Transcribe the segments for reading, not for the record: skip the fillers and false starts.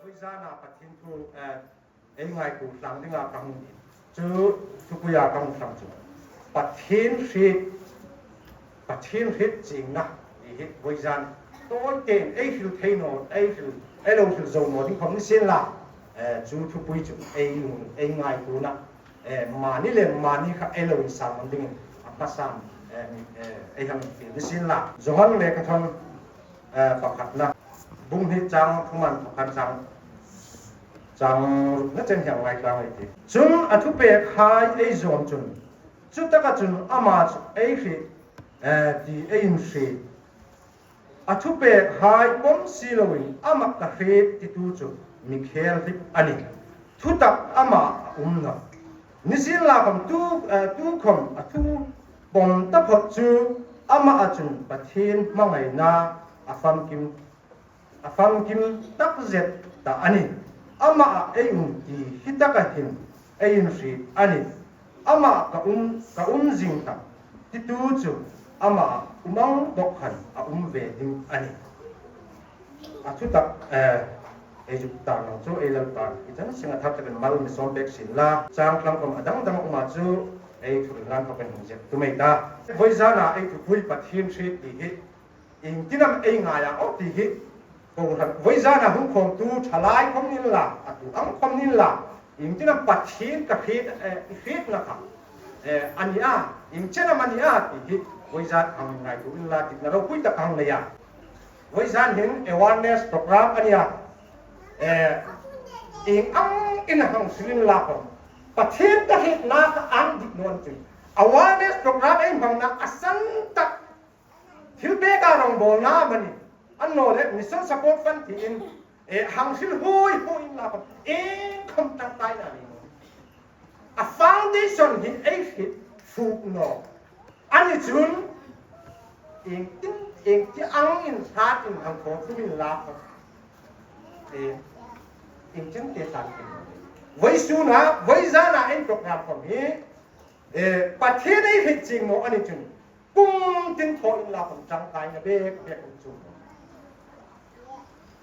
Wisana patin tu engai ku lang dinga kang chu tukuya kang sang chu patin ching na hi Wisan tôi tên ai phiêu thấy nó ai đâu phiêu dầu nó thì không xin là chú thu bùi chú ai ngay cú na mà ní lên mà ní khác ai đâu sang mình đừng bắt sang ai hàng phiêu xin là rồi hắn lấy cái thằng bạc hạt na bung hết trang không ăn bạc hạt trang nó chân hàng ngay trang này thì chúng thu bè khai ai dọn chúng chúng ta cái chúng ama ai phi thì ai in phi thu bè khai bom siloi ama cà phê thì tu chu Michael thì ani thu tập ama na ni xin là cầm tu không thu bom tập hợp chu ama chun pathin ma ngai na afam kim tak zet ta ani ama ayun ti hitaka hin ayun si ani ama ka jing ta ti tu chu ama umang dokhan ve ding ani thu tập Egypta no chu elal ta itan singa thak ta mal mi som bek sin la chang klang kom adang ma chu thu ran ka pen je tu mai ta voizana thu pui pathin thri ti hi in tinam nga ya o ti hi ko voizana hum khom tu thalai khom nin la atu ang khom nin la in tinam pathin ka phit na kha ania in chena mania ti hi voizan ang ngai tu in la ti na ro pui ta kang le ya voizan hin awareness program ania in hang silin la ko pathin ta hit na ka an dik non chu awareness program ai bang na asan tak thil be ka rong bol na mani an no le mission support fund ti in hang sil hoi la ko khom tang tai na ni a foundation hit ai hit fu no ani chun in ti ang in sat in hang ko fu min la ko in chân tiền sản với số na với giá na anh program của mi bắt thế đấy phải chỉnh nó anh chừng cung tin thôi là phần trăng tài na bê cũng chừng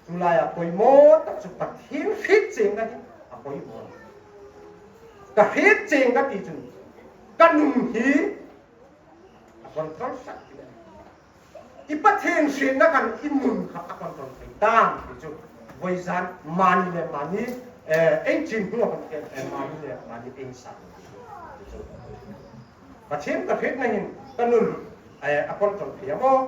chúng lại bồi mô tập chụp bắt thế phải chỉnh cái bồi mô cái phải chỉnh cái gì chừng cái nung hí còn trắng sạch cái bắt thế xuyên nó cần in nung khác còn trắng phải đam thì chừng với gian mani anh chim cũng không thể mani anh sang và trên cái phết này cái nul con trồng phía mò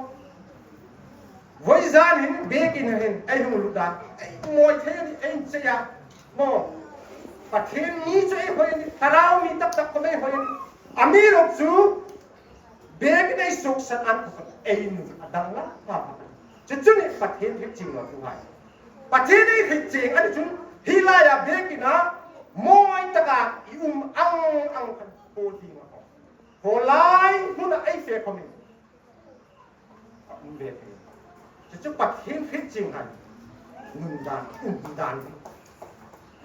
với gian hình bé kia hình anh không lụt đạn mọi thế thì anh sẽ ya mò và thêm ní cho anh hồi harao mi tập có mấy hồi ami lộc chú bé cái này sụp sẵn ăn anh đang lắm chứ chứ này và thêm phết chim là không phải và thế này thì chỉ anh chúng hi la ya biết cái nó mỗi tất cả ăn cái bồ đi mà hồ lai nó là ai phải không mình không biết thì chúng bắt hiến hết chính hành nung đàn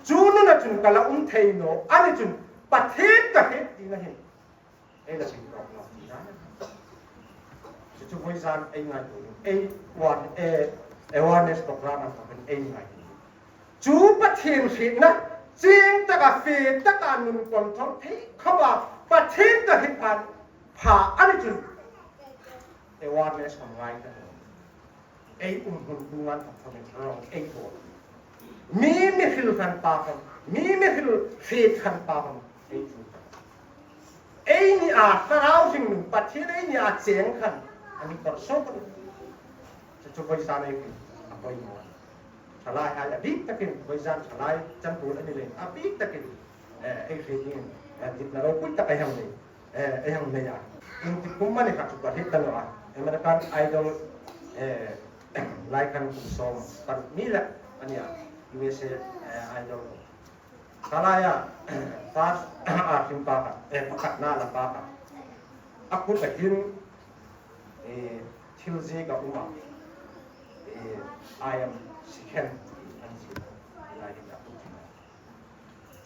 chú nó là chúng cái là thầy nó anh chúng bắt hết cả hết đi là hết đây làสิ่งของเราที่นั้นchúng với gian anh ngay ai one awareness program của mình anh ngay chú bắt thiên phiền na riêng tất cả phiền tất cả nung còn thong thấy không à bắt thiên tất hết pan phá anh chứ awareness của ngay đó ai hùng ăn của mình rong ai thôi mi phiền khăn pa không mi phiền khăn pa không ai chú ai ni sao sinh nung bắt thiên ai ni chén khăn anh còn sốt chú với gian này apa ini salai ada big takin voizan salai campur ani le big takin khidin dit na ro put tak ayang ne ya inti kumma ne ka chupa hitan wa American Idol like kan som kan mila ania USA Idol salaya pas simpa ka pakat na la pa ka aku takin thilzi ka uma I am second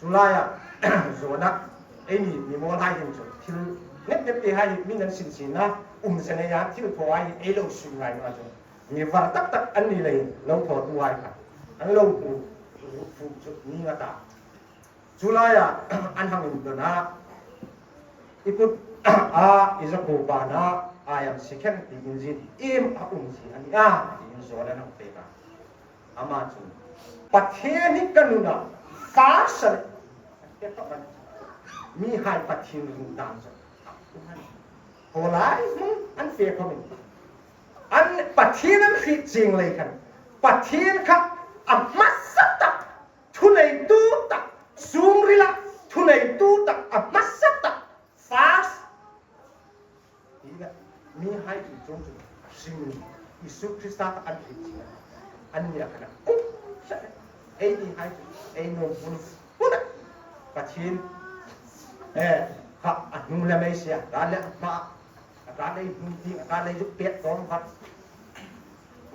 July rồi nè anh đi mua hai hình rồi thì nếp hai mình đang xin na sẽ này á thì thôi ai lâu suy ngay mà rồi nhiều vật tắc anh đi lấy lâu thọ tu ai cả anh lâu tu ฟูจุนี่ก็ตาจุลายอันหังอินตัวนะอีพุทอิสกูบานะอายังสิเข็นตีอินจินอิมอาอุ้มสิอันนี้อินโซเลนังเปกาอามาจุประเทศนี้กันนู่นนะฟาสเลยมีหายประเทศนึงตามจ้ะโหไลมึงอันเฟียเขาเป็นอันประเทศนั้นคือจริงเลยกันประเทศครับอัมมัสตักทุนไอตูตักซูมริละทุนไอตูตักอัมมัสตักฟาสนี่แหละมีให้ถึงจงจุดสิ่งอิสุคริสต์อันคือจริงอันนี้กันอุ๊บไอ้นี่ให้จุดไอ้โน้บุญบุญประเทศครับอันนู้นเลยไม่เสียการเล่นมาการเล่นจริงการเล่นยุคเปียกตอนพัด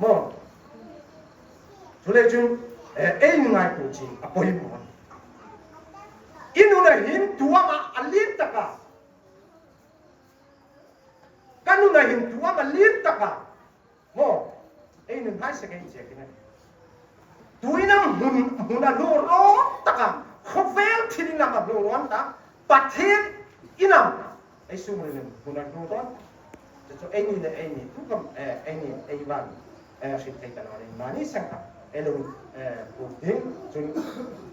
มองทุเรศจุนเอ็งไงกูจริงอ่ะพอยิ่งมันอินุนหินตัวมาอันเลี้ยตะกากันนุนหินตัวมาเลี้ยตะกามองเอ็งนึงให้สักอย่างเจ๊กันตัวนั้นหุ่นน่ะโลร้อนตะกาเขาเวลที่นี่น่ะมาโลร้อนตะประเทศอินัมไอ้ซูมเลยหุ่นน่ะโลร้อนจะเอ็งนี่เลยเอ็งนี่ทุกคนเอ็งนี่ไอ้วันสิบเอ็ดกันอะไรมานี่สังกัดเอลงพูดถึงจน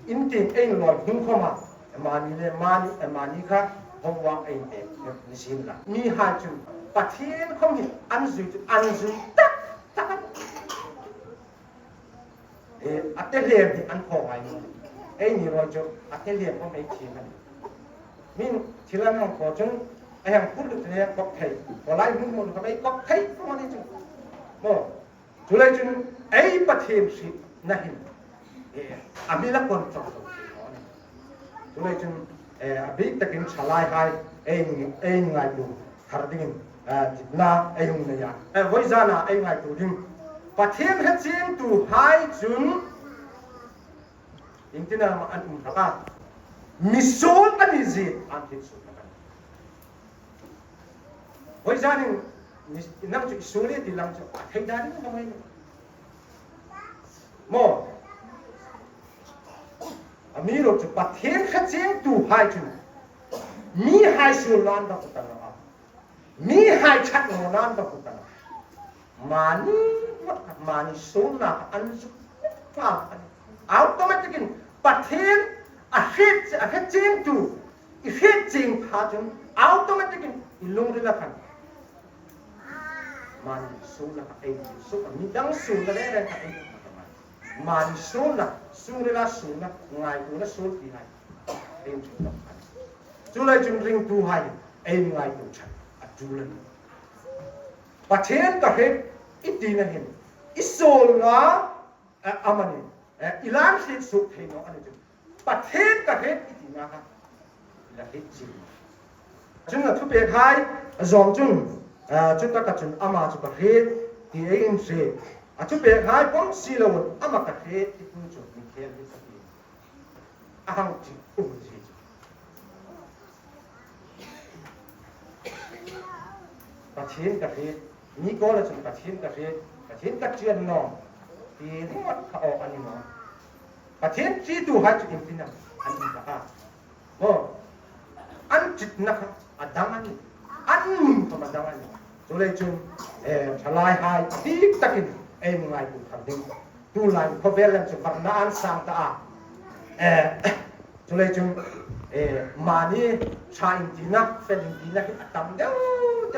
อินทิมเองลอยหุ่นเข้ามานี่เลยมานี่ค่ะผมวางเองนี่สิละมีหาจุดประเทศเขามีอันสุดตักอัตเตเลียมที่อันพอไว้เอ็งนี่เราจะอัตเตเลียมเขาไม่ทิ้งกันมินที่เราต้องขอจนไอ้ยังพูดถึงเนี่ยก็ใครพอไล่หุ่นมันเขาไม่ก็ใครก็มาได้จุดโม่จุเลยจุนไอ้ประเทศสินะฮิอามีละคนจบจุเลยจุนอาบิตะกินชลายหายเอ็งไงดูคาร์ดินจิตนาเอ็งเนี่ยวิจารณ์เอ็งไงดูดิประเทศเชียงตูหายจุนอินทินามาอันอุ่นตะมิโซอันนี้สิอันที่สุดนะครับวิจารณ์นั่งจุดสุริยที่นั่งจุดให้ได้ไหมทำไมโมอามีรถจุดประเทศขัดเชียงตูหายจุดมีหายสุนันตะกุตันอ่ะมีหายชัดโนนันตะกุตันมานี่สุนัขอันสุดฟ้าอัตโนมัติกินประเทศอาเฮ็ดเชียงตูอีเฮ็ดจริงพาจุดอัตโนมัติกินอีลงเรือละกันมันสูงนะไอ้สูงมีดังสูงก็ได้เลยครับมันสูงนะสูงเลยละสูงนะง่ายกูนะสูงที่ไหนไอ้จุดนั้นจุดเลยจุดริงตัวให้ไอ้ง่ายกูฉันจุดเลยประเทศก็เห็นอีดีนั่นเห็นอิสโซลนะอามันนี่อิหร่านสิสุดเห็นเนาะอันนี้จุดประเทศก็เห็นอีดีนะครับและเห็นจริงจุดนั้นทุกประเทศจอมจุดจุดตะกัดจุนอามาจุดประเทศที่เองเสียจุดเปลี่ยนหายผมสิลวนอามาประเทศที่คุณจุดมีแค่นี้สักทีอาหังจิอุ้มจิประเทศประเทศนี่ก็เลยจุดประเทศประเทศกัดเจียนน้องที่ทั้งหมดเขาออกอันนี้น้องประเทศที่ดูหายจุดอินฟินิตอันนี้นะครับโอ้อันจิตนะครับอันดังอันนี้อันธรรมดาเนี่ยจุเลยจุนชลายหายที่ตะกินเอ็งไงดูทำดิ้งดูไลน์พอเวลล์จุดนานสังตาจุเลยจุนมานี่ชายดีนะเป็นดีนะที่ทำเดี๋ย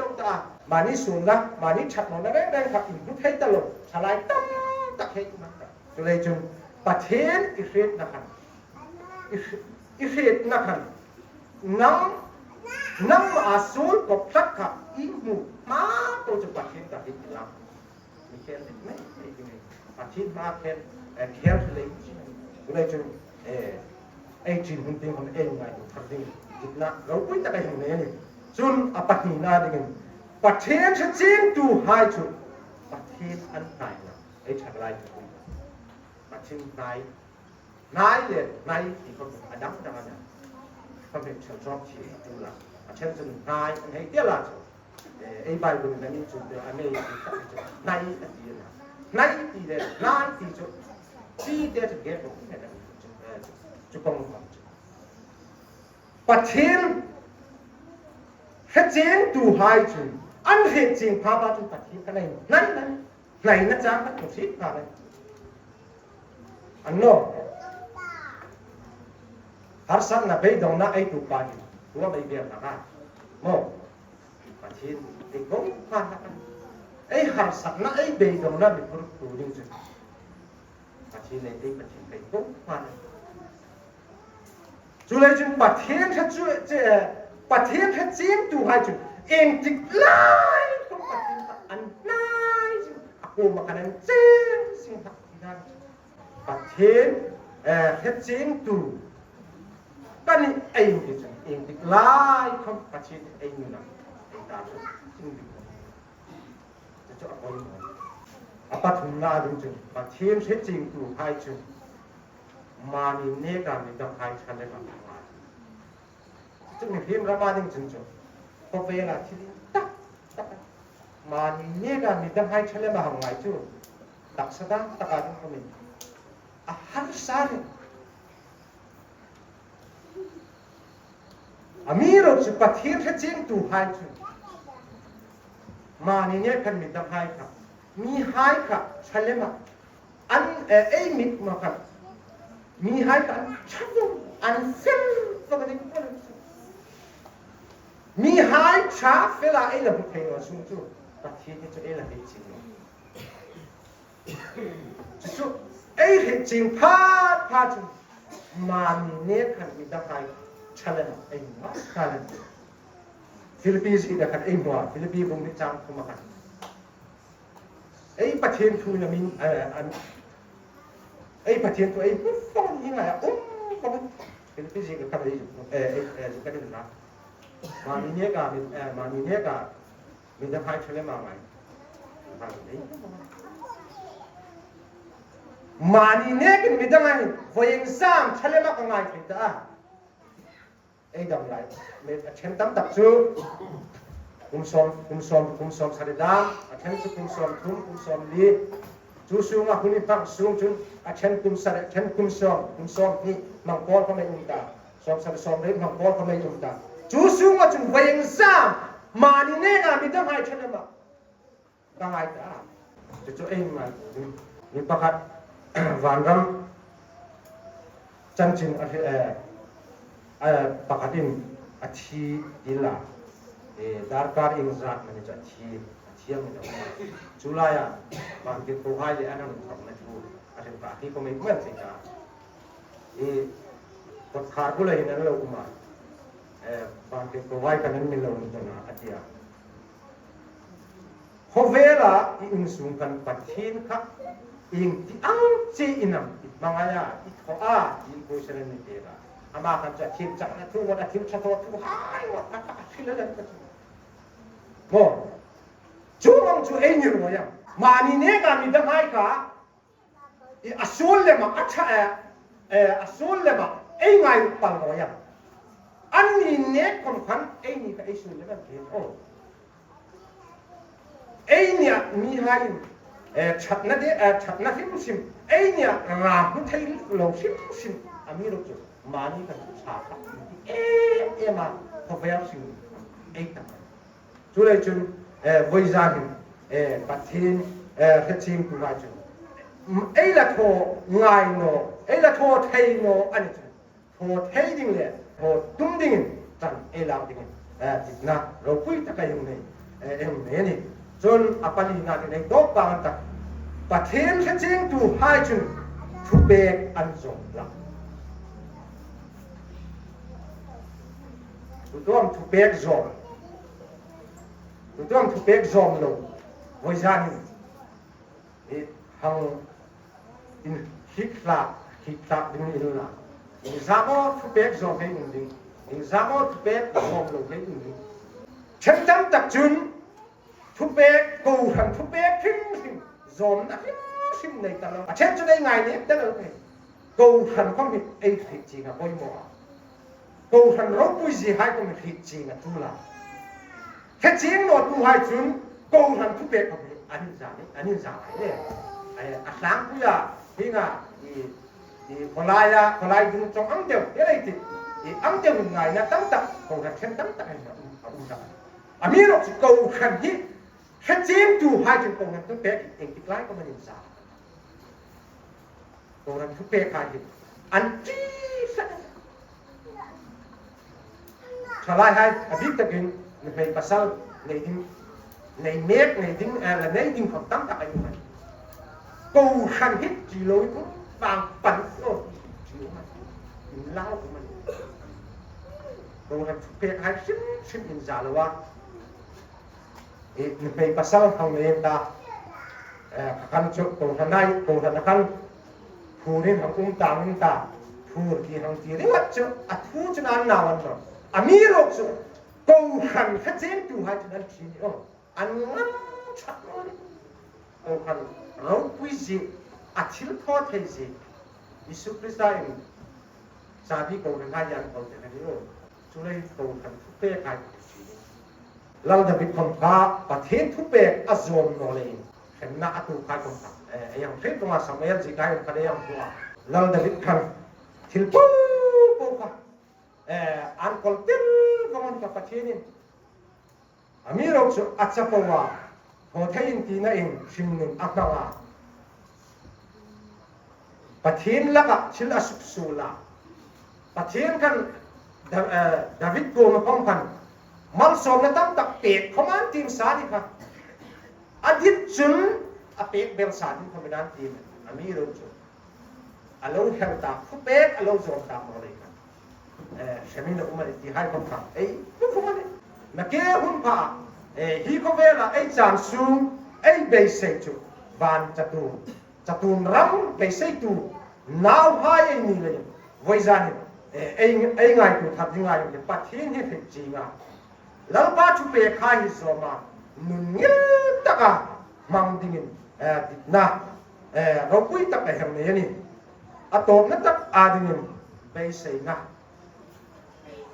วตามานี่สูงนะมานี่ชัดหน่อยนะได้ครับอีกทุกให้ตลอดชลายตั้งตะเคียนนะครับจุเลยจุนประเทศอิสราเอลนะครับอิสราเอลนะครับน้ำอาสูรกับสักขับอีมูมาตัวจะปัดเขียนกับที่เราไม่เขียนไม่ปัดเขียนมาเขียนเลยเลยจนไอ้จีนหุ่นเต็มคนเองไงทำดีจิตนะเราไม่ได้ทำเนี่ยนี่จนอปัตตินาดิกันปัดเขียนชัดเจนดูหายจุดปัดเขียนอันไหนนะไอ้ชัดไรจุดปัดเขียนไหนเลยไหนที่เขาอดัมดังนั้นเขาเป็นชาวชอบที่ดูหลังเช่นส่วนนายให้เดียร์ละไอ้ใบบุญนั้นนี่จุดเดียวอันนี้นายตีนะนายตีเลยนายตีจุด chi de to get to chu kong ma pathin hedging tu hai chu an hedging pa ba tu pathin ka này nó chán nó xít vào đây anh lo har sát là bây giờ nó ai tụ bài của bây giờ là cái một và thiên thì cũng phan ấy har sát nó ấy bây giờ nó bị tụ đi rồi và thiên này thì phải cũng phan chú lấy chúng bà thiên hết chú bà thiên hết chiến tụ hai chú em thích lại không bà thiên anh aku makanan sing hak pathen hedging tu kani aim kisan in dik lai khom pathen aim na ta sing dik cho apoi apa thumna dun chu pathen hedging tu hai chu mani ne ka mi da hai chale ma chu mi him rama ding chu chu ko ve la thi tak tak mà nhớ ra mình đang hay chơi mà hàng ngày chứ đặc sắc đó tất cả chúng mình hát sao mi rồi chụp bắt hiếp hết chuyện tu hay chứ mà nhớ cần mình đang hay cả mi hay cả chơi mà anh ấy mít mà cả mi hay cả chắc anh xem vào cái gì mi hay chắc phải là ấy là một thằng ở xuống chứ bắt thiên cho ấy là hết chính chứ ấy hết chính phát chứ mà mình nhớ khăn mình đang hay challenge ấy mà challenge Philippines ít là khăn ấy mà Philippines vùng nước Cham không mà khăn ấy bắt thiên thu là mình ấy bắt thiên thu ấy phong như này phong Philippines ít là khăn ấy cái gì đó mà mình nhớ cả mà mình nhớ cả mình đang hay chơi mà mày mà đi nè cái mình đang hay với exam chơi mà con ngài thì ta ấy đồng lại mình xem tấm tập chú cùng xóm sai đam xem chú cùng xóm đi chú xuống à huni phăng xuống chú xem cùng xóm đi mang con không ai ung ta xóm đấy mang con không ai ung ta chú xuống à chú với exam mà đi nè à mình đang hay chơi mà đang hay ta cho em mà mình bắt hạt vàng râm chân chính bắt hạt in chi đi là dar car in zat mình cho chi mình chú lại à mà cái câu hai thì anh em học là chú anh em thì có mình quen gì cả tất cả các loại này đều cũng mà cái câu hai cái này mình làm cho nó anh chị hôm về là in xuống cần bắt thiên khác in thì ăn chi inam mang aya ít khó in cô sẽ lên đây là ama kan cha thiên chắc là thu một thiên chắc thu hai một các thiên lên cái mo chú mong chú ấy nhiều rồi mà ni nè cái mình đang hay cả asul le mà asul le mà ấy ngay bằng rồi anh ni nè còn khăn ấy ni cái asul le mà thế ấy nè mi hai chặt nó phim sim ấy nè làm thấy lâu sim ami rồi mà ni cái chả mà có vẻ sim ấy ta chú đây chú với gia đình bắt thiên hết chim của vài chú ấy là thổ ngài nó ấy là thổ thầy nó anh chú thổ thầy đình lệ thổ tung đình chẳng ấy làm đình dịch na rồi quý ta cái này em này John apali na cái này tốt bằng ta bắt thiên hết chim tu hai chú thu bè ăn rộng lắm tu đông thu bè rộng tôi thu bếp giòm lâu với gia đình hàng in hít lạc đừng in là in giá mò thu bếp giòm hay đừng in giá mò thu bếp giòm lâu hay đừng chân tâm tập trung thu bếp cầu hàng thu bếp phim giòm đã phim này ta lo chết cho đây ngày này đã được cầu hàng không bị ấy thịt gì là bôi mỏ cầu hàng rốt bôi gì hay không bị thịt gì là thu là cái chuyện nó tu hai chuyện câu hàng thu bếp của mình anh giải này nè sáng bây giờ ที่ง่ะที่พลายดึงจงอังเดียวอะไรที่อังเดียวง่ายนะตั้งแต่คงจะเช่นตั้งแต่เนี่ยอามีเราจะกูขันที่แค่จิ้มดูให้จนคงจะต้องเป๊ะเองที่ใกล้ก็มันอินสาคงจะทุกเป๊ะใครที่อันจี้สักชลายให้อภิตะกินในภาษาในดิ้งในเมฆในดิ้งในดิ้งของตั้งแต่อายุมันกูขันฮิตจีโร่ก็บางปันโอ้จีโร่มันกินเหล้าของมันกูขันเพียงให้ชิมอินซาเลยว่าในภาษาของเองตาขันจุกกูขันได้กูขันขันผู้เรียนของตาผู้ที่ของที่เรียกว่าจุอัดผู้จนอันนาวันนั้นอามีโรคจุกูขันแค่เจนดูให้จนอันที่นี่อันนั้นชัดเลยกูขันเราคุยสิอาทิตย์ทอดให้สิยิสุคริสต์ได้สามีกูขันได้ยังกูจะได้รู้ช่วยกูขันทุกเป้ใครเราจะเป็นคนพาประเทศทุกเป้อาจมโนเลยเห็นหน้าตัวใครคนทำอย่างเช่นตัวสมัยที่ใครคนเดียวตัวเราจะเป็นคนที่ปุ๊บค่ะอันคนเดียวก็มันกับประเทศนี้อามีเราจะอาจจะบอกว่าพอที่ยินดีนั่นเองชิมหนึ่งอักนาประเทศละก็ชิลอาสุสุละประเทศกันดาวิดโกมาพร้อมกันมันส่งในตั้งแต่เป็ดเขามันทีมสาธิค่ะอาทิตย์จุนอาเป็ดเบลสาธิเขาไม่ได้ทีมอามีเราจุนอาลูเฮลตาฟุเป็ดอาลูจอมตามมาเลยกันเชมินอุมาที่ให้คนทำทุกคนเลยนักเก็ตหุ่นผ้าฮีโคเวล่าจานซูเบสเซจูบานจัตุนรังเบสเซจูนาวหายนี่เลยไว้จานี่ง่ายตัวทับยังไงเนี่ยปัจเจียนให้ถึงจริงอ่ะแล้วป้าชุบเปย์ข้าหิสมานุ่งเงี้ยตะกะมังดิ่งติดหน้าเราคุยตะกะแห่งนี้นี่อะตอมนั่นตะอาดิ่งเบสเซนะ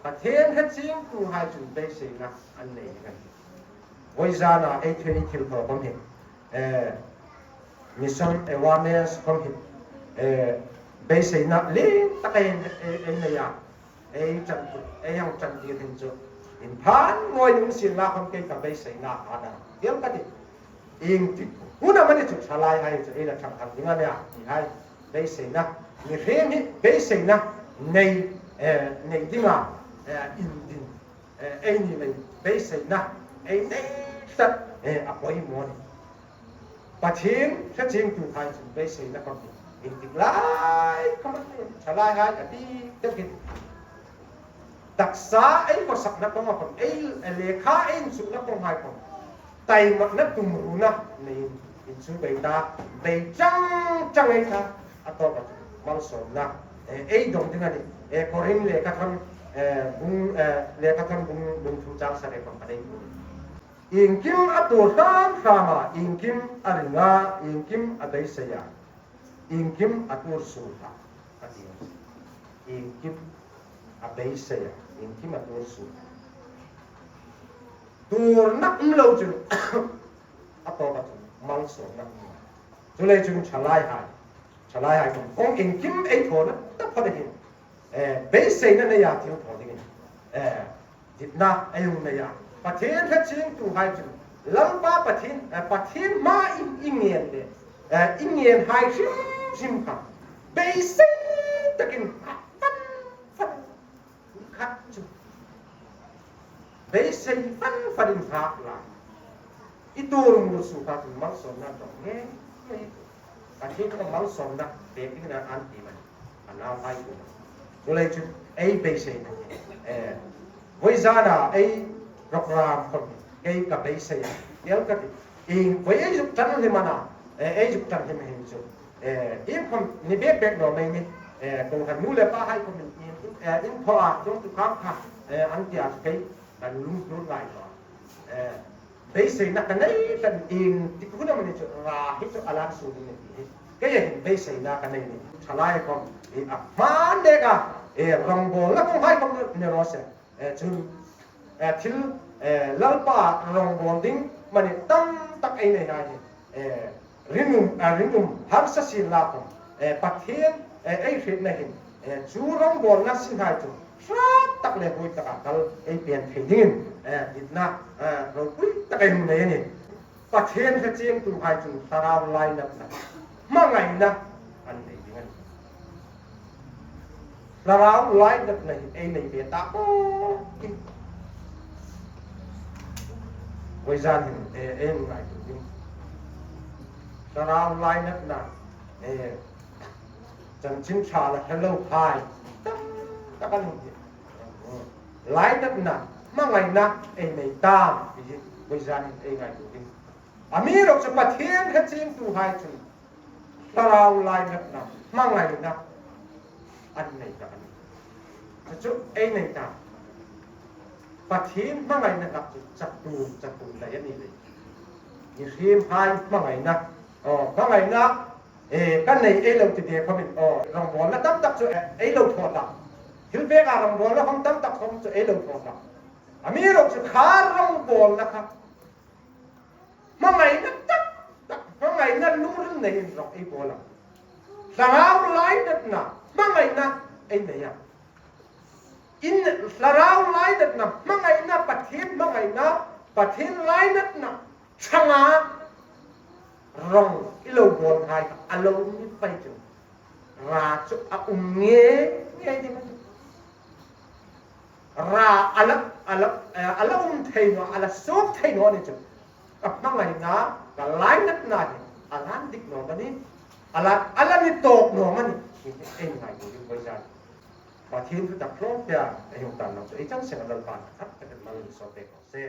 ประเทศให้จริงตัวให้จุดเบสเซนะอันนี้กันไว้จานะเทนิคิลพอผมเห็นมิชชั่นวาร์เนสผมเห็นเบสเซนะเลี้ยตะกะเนี่ยจันยังจันดีถึงจุดอินพันมวยนุ่งสินลาคนเก่งกับเบสเซนะอันนั้นเดี๋ยวกันดิอิงติหุ่นมันจะจุดชลายให้จะได้ทำทำยังไงเนี่ยที่ให้เบสเซนะมีเรื่องนี้เบสเซนะในดิ่งอินดินนี่เลยเบสเซนะนี่สัตอภัยมวยปัจฉิมแค่จริงตัวไทยจุดเบสเซนะคนอินดินไล่เขามันชลายให้อดีตเด็กดักษาก็สักนักของคนเลขาสุนักของใครคนไต่มันนักตุ่มรู้นะนี่อินสุเบต้าเบจังไอ้ท่าอัตโตปัจจุบันสมนะดงที่นั่นนี่คนเห็นเลขาทำเลขาทำบุญทุจริตอะไรคนอะไรอิงคิมอัตโตsamaอิงคิมอะไรนะอิงคิมอะไรเสียอิงคิมอัตโตสุภาพอิงคิมอะไรเสียอิงคิมอัตโตสุตัวนักเราจึงอัตโตปัจจุบันสมนะจุเลยจึงฉลาดหายของอิงคิมโทนะตั้งพอดีเบสเซนนั่นเนี่ยที่พอดีจิตน่ายุ่งเนี่ยประเทศที่จริงตัวให้จึงลังป้าประเทศมาอิงเงียนเลยอิงเงียนให้ชิมครับเบสเซนตะกินฟันขัดจุเบสเซนฟันหักละอีตัวมุสุภาพมันสมนั่นตรงนี้ประเทศก็มันสมนะเด็กที่นั่นอันดีมันอันน่าไปดูก็เลยจุดเบสเซนไว้จานะรบรามคนกับเบสเซนเดี๋ยวก็ไว้จุดจันทร์ที่มันจุดจันทร์ที่มันเห็นจุดคนนี่เบ็ดหน่อยไม่มีคงทำนู่นเลยป้าให้คนอินพอจงตุกครับค่ะอันที่อาจจะเป็นลุ้นไหลก่อนเบสเซนนักกันนี่เป็นที่คุณมันจะราฮิตอาลันสูงนี่ก็ยังเบสเซนนักกันนี่ชลายคนมันเด็กรองบอลแล้วก็ให้คนเนี่ยรอเสจุนที่ลัลป้ารองบอลดิ้งมันตั้งตักเนี่ยรินุมฮัมสัสิลาคน ปัดเทียนไอ้เห็ดนะเห็นจูร้องบอลนักสิ่งหายจุดชัดตักเลยคุยตะกัลไอ้เปลี่ยนเทนิ่งดิดนะเราคุยตะกันมันเลยนี่ปัดเทียนกระเจียงตัวหายจุดสาราวไลนักนะมั่งไงนะอันนี้ยังไงสาราวไลนักนะไอ้ในเบียตาโอ้ไว้จานเห็นไงตัวนี้สาราวไลนักนะจังชิมชาละ hello hi ตะกันไลนักนะมั่งไงนะไอ้ในตามไว้จานไอ้ไงตัวนี้อามีเราจะปัดเทียนกระเจียงตัวหายจุดสาราวไลนักนะมั่งไงนะอันไหนกันจุดไอ้ในตามปัดเทียนมั่งไงนะครับจับตูอะไรอย่างนี้เลยยิ่งชิมหายมั่งไงนะมั่งไงนะกันในไอ้เราจะเดียเขาเป็นรองบอลแล้วตั้งตักจะไอ้เราถอดละฮิลเบกรองบอลแล้วเขาตั้งตักเขาจะไอ้เราถอดละอามีเราจะขารองบอลนะครับมั่งไงนะมั่งไงนะนู้นในเราไอ้บอลละสาวไล่นัดนะมั่งไงนะไอ้เนี่ยอินสาวไล่นัดนะมั่งไงนะปัดเทียนมั่งไงนะปัดเทียนไล่นัดนะช่างรองอิโลบอลไทยอารมณ์นี้ไปจนราจุเงี้ยดีมั้ยราอัลเทโนอัลซุกเทโนนี่จุกับมั่งไงนะกับไลน์นัดนาเนี่ยอัลลันดิกโนมันนี่อัลลันนี่ตกโนมันนี่เอ็งไงดูบริษัทมาทีมคือตัดพร้อมเดียวไอ้หงตาเราจะไอ้จังเสียงเราบ้านครับแต่เป็นมันสอบเด็กเสีย